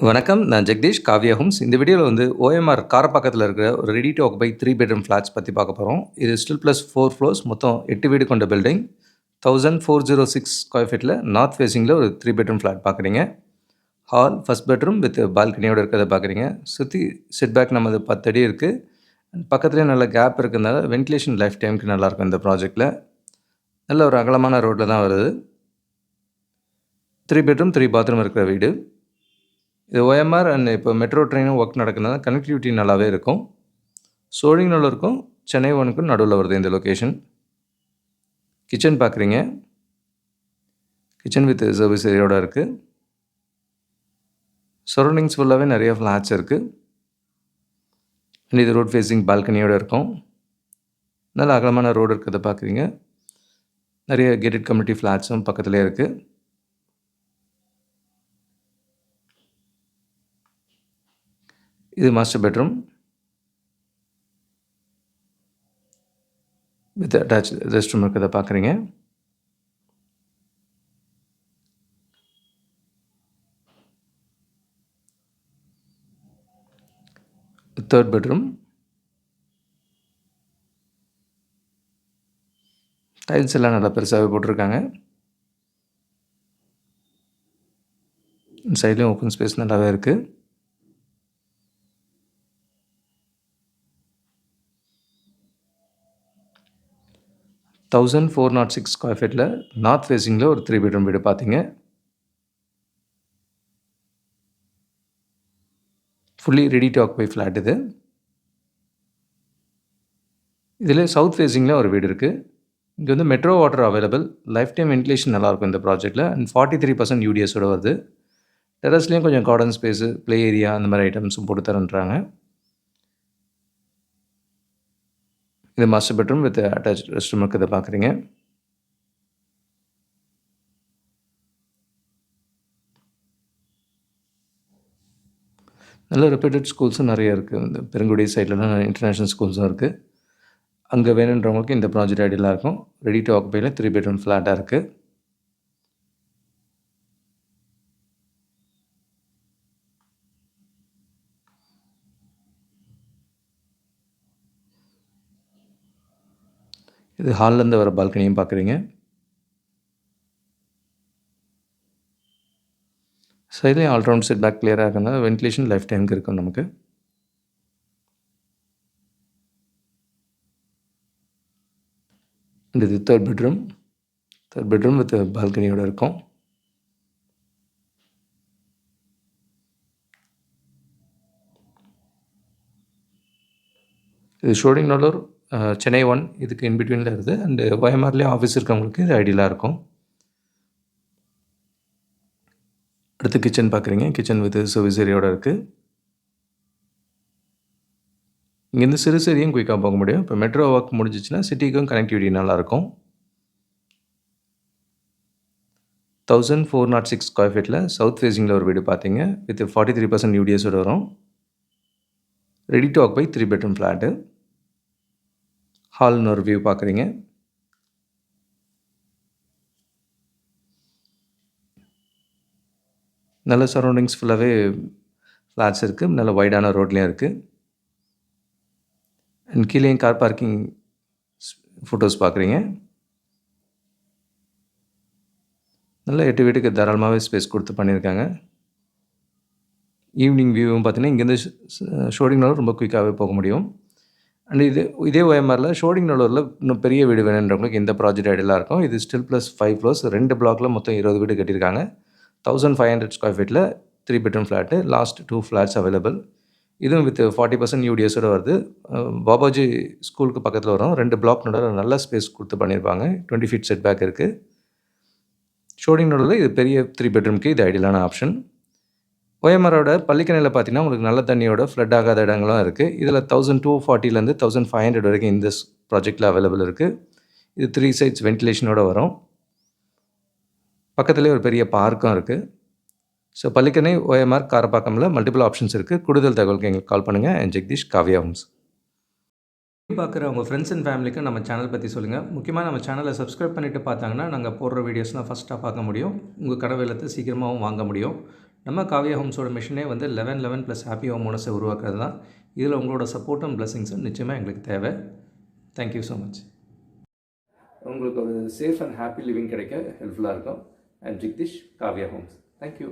வணக்கம். நான் ஜெகதீஷ், காவ்யா ஹோம்ஸ். இந்த வீடியோல வந்து ஓஎம்ஆர் காரப்பாக்கத்தில இருக்கிற ஒரு ready to occupy 3 bedroom flats பத்தி பார்க்க போறோம். இது ஸ்டில் பிளஸ் 4 ஃப்ளோர்ஸ் மொத்தம் 8 வீடு கொண்ட பில்டிங். 1406 ஸ்கொயர் ஃபீட்ல நார்த் ஃபேசிங்ல ஒரு 3 பெட்ரூம் ஃபிளாட் பார்க்குறீங்க. ஹால், ஃபர்ஸ்ட் பெட்ரூம் வித் பால்கனியோட இருக்கிறத பார்க்குறீங்க. சுத்தி செட் பேக் நமது 10 அடி இருக்கு. பக்கத்திலேயே நல்ல கேப் இருக்கிறதுனால வென்டிலேஷன் லைஃப் டைம்க்கு நல்லாயிருக்கும் இந்த ப்ராஜெக்ட்ல. நல்ல ஒரு அகலமான ரோட்ல தான் வருது. 3 பெட்ரூம், 3 பாத்ரூம் இருக்கிற வீடு. இது ஓஎம்ஆர் அண்ட் இப்போ மெட்ரோ ட்ரெயினும் ஒர்க் நடக்கிறதுனால கனெக்டிவிட்டி நல்லாவே இருக்கும். சோழிங்கநல்லூருக்கும் சென்னை ஒன்றுக்கும் நடுவில் வருது இந்த லொக்கேஷன். கிச்சன் பார்க்குறீங்க. கிச்சன் வித் சர்வீஸ் ஏரியாவோட இருக்குது. சரௌண்டிங்ஸ் ஃபுல்லாகவே நிறைய ஃப்ளாட்ஸ் இருக்குது. அண்ட் இது ரோட் ஃபேஸிங் பால்கனியோடு இருக்கும். நல்ல அகலமான ரோடு இருக்கிறத பார்க்குறீங்க. நிறைய கேட்டட் கம்யூனிட்டி ஃப்ளாட்ஸும் பக்கத்துலேயே இருக்குது. இது master bedroom with attach rest room இருக்கிறத பார்க்குறீங்க. Third bedroom. டைல்ஸ் எல்லாம் நல்லா பெருசாகவே போட்டிருக்காங்க. சைட்லேயும் ஓப்பன் ஸ்பேஸ் நல்லாவே இருக்குது. (1406) ஸ்கொயர் ஃபீட்டில் நார்த் ஃபேஸிங்கில் ஒரு 3 பெட்ரூம் வீடு பார்த்தீங்க. Fully ready to occupy flat இது. இதில் சவுத் ஃபேஸிங்கில் ஒரு வீடு இருக்குது. இங்கே வந்து metro water available. Life time ventilation நல்லாயிருக்கும் இந்த ப்ராஜெக்ட்டில். அண்ட் 43% யூடிஎஸோட வருது. டெரஸ்லேயும் கொஞ்சம் கார்டன் ஸ்பேஸு, ப்ளே ஏரியா அந்த மாதிரி ஐட்டம்ஸும் போட்டு தரேன்றாங்க. இது master bedroom with attach rest room இருக்கிறத பார்க்குறீங்க. நல்ல ரெப்யூட்டட் ஸ்கூல்ஸும் நிறைய இருக்குது. இந்த பெருங்குடி சைட்லலாம் இன்டர்நேஷ்னல் ஸ்கூல்ஸும் இருக்குது. அங்கே வேணுன்றவங்களுக்கு இந்த ப்ராஜெக்ட் ஐடியலாக இருக்கும். ரெடி டு ஆக்குபைல 3 பெட்ரூம் ஃப்ளாட்டாக இருக்குது. இது ஹால்லேருந்து வர பால்கனியும் பார்க்குறீங்க. சைட்லேயும் ஆல்ரவுண்ட் செட் பேக் கிளியராக இருக்கிறதுனால வென்டிலேஷன் லைஃப் டைமுக்கு இருக்கும் நமக்கு. இது third bedroom. Third bedroom with பால்கனியோடு இருக்கும். இது ஷோடிங்நல்லூர், சென்னை 1 இதுக்கு இன்பிட்வீனில் இருக்குது. அண்டு ஓஎம்ஆர்லேயே ஆஃபீஸ் இருக்கவங்களுக்கு இது ஐடியலாக இருக்கும். அடுத்து கிச்சன் பார்க்குறீங்க. கிச்சன் வித் சர்வீஸ் ஏரியாவோட இருக்குது. இங்கேருந்து சிறுசேரியும் குயிக்காக போக முடியும். இப்போ மெட்ரோ ஒர்க் முடிஞ்சிச்சுன்னா சிட்டிக்கும் கனெக்டிவிட்டி நல்லாயிருக்கும். 1406 ஸ்கொயர் ஃபீட்டில் சவுத் ஃபேஸிங்கில் ஒரு வீடு பார்த்தீங்க. வித் 43% யூடிஎஸோடு வரும். Ready to occupy 3 bedroom flat. ஹால்னு ஒரு வியூ பார்க்குறீங்க. நல்ல சரௌண்டிங்ஸ் ஃபுல்லாகவே ஃப்ளாட்ஸ் இருக்குது. நல்ல வைடான ரோட்லேயும் இருக்குது. அண்ட் கீழேயும் கார் பார்க்கிங் ஃபோட்டோஸ் பார்க்குறீங்க. நல்ல 8 வீட்டுக்கு தாராளமாகவே ஸ்பேஸ் கொடுத்து பண்ணியிருக்காங்க. ஈவினிங் வியூவும் பார்த்தீங்கன்னா இங்கேருந்து ஷோடிங்நல்லூர் ரொம்ப குயிக்காகவே போக முடியும். அண்ட் இதே ஓஎம்ஆரில் ஷோடிங்நல்லூரில் இன்னும் பெரிய வீடு வேணுன்றவங்களுக்கு இந்த ப்ராஜெக்ட் ஐடியலாக இருக்கும். இது ஸ்டில் ப்ளஸ் 5 ஃப்ளோர்ஸ் 2 பிளாக்கில் மொத்தம் 20 வீடு கட்டியிருக்காங்க. 1500 ஸ்கொயர் ஃபீட்டில் 3 bedroom flat. Last 2 flats available. இதுவும் வித் 40% யூடிஎஸோடு வருது. பாபாஜி ஸ்கூலுக்கு பக்கத்தில் வரும். 2 பிளாக் நடுவில் நல்ல ஸ்பேஸ் கொடுத்து பண்ணியிருப்பாங்க. 20 ஃபீட் செட் பேக் இருக்குது. ஷோடிங்நல்லூரில் இது பெரிய 3 பெட்ரூம்க்கு இது ஐடியலான ஆப்ஷன். ஓஎம்ஆரோட பள்ளிக்கணையில் பார்த்தீங்கன்னா உங்களுக்கு நல்ல தண்ணியோட ஃப்ளட் ஆகாத இடங்களும் இருக்குது. இதில் 1240லேருந்து 1500 வரைக்கும் இந்த ப்ராஜெக்டில் அவைலபிள் இருக்குது. இது 3 சைட்ஸ் வென்டிலேஷனோடு வரும். பக்கத்துலேயே ஒரு பெரிய பார்க்கும் இருக்குது. ஸோ பள்ளிக்கணை ஓஎம்ஆர் காரப்பாக்கமில் மல்டிபிள் ஆப்ஷன்ஸ் இருக்குது. கூடுதல் தகவலுக்கு எங்களுக்கு கால் பண்ணுங்கள். ஜெகதீஷ், காவ்யா ஹோம்ஸ். பார்க்குற உங்கள் ஃப்ரெண்ட்ஸ் அண்ட் ஃபேமிலிக்கு நம்ம சேனல் பற்றி சொல்லுங்கள். முக்கியமாக நம்ம சேனலை சப்ஸ்கிரைப் பண்ணிவிட்டு பார்த்தாங்கன்னா நாங்கள் போடுற வீடியோஸ்லாம் ஃபஸ்ட்டாக பார்க்க முடியும். உங்கள் கனவு இல்லத்தை சீக்கிரமாகவும் வாங்க முடியும். நம்ம காவியா ஹோம்ஸோட மிஷனே வந்து 11 + ஹாப்பி ஹோம் ஓனர்ஸை உருவாக்குறது தான். இதில் உங்களோட சப்போர்ட்டும் பிளெஸிங்ஸும் நிச்சயமாக எங்களுக்கு தேவை. Thank you so much. உங்களுக்கு ஒரு சேஃப் அண்ட் ஹாப்பி லிவிங் கிடைக்க ஹெல்ப்ஃபுல்லாக இருக்கும். I am Jagdish, Kavya homes. Thank you.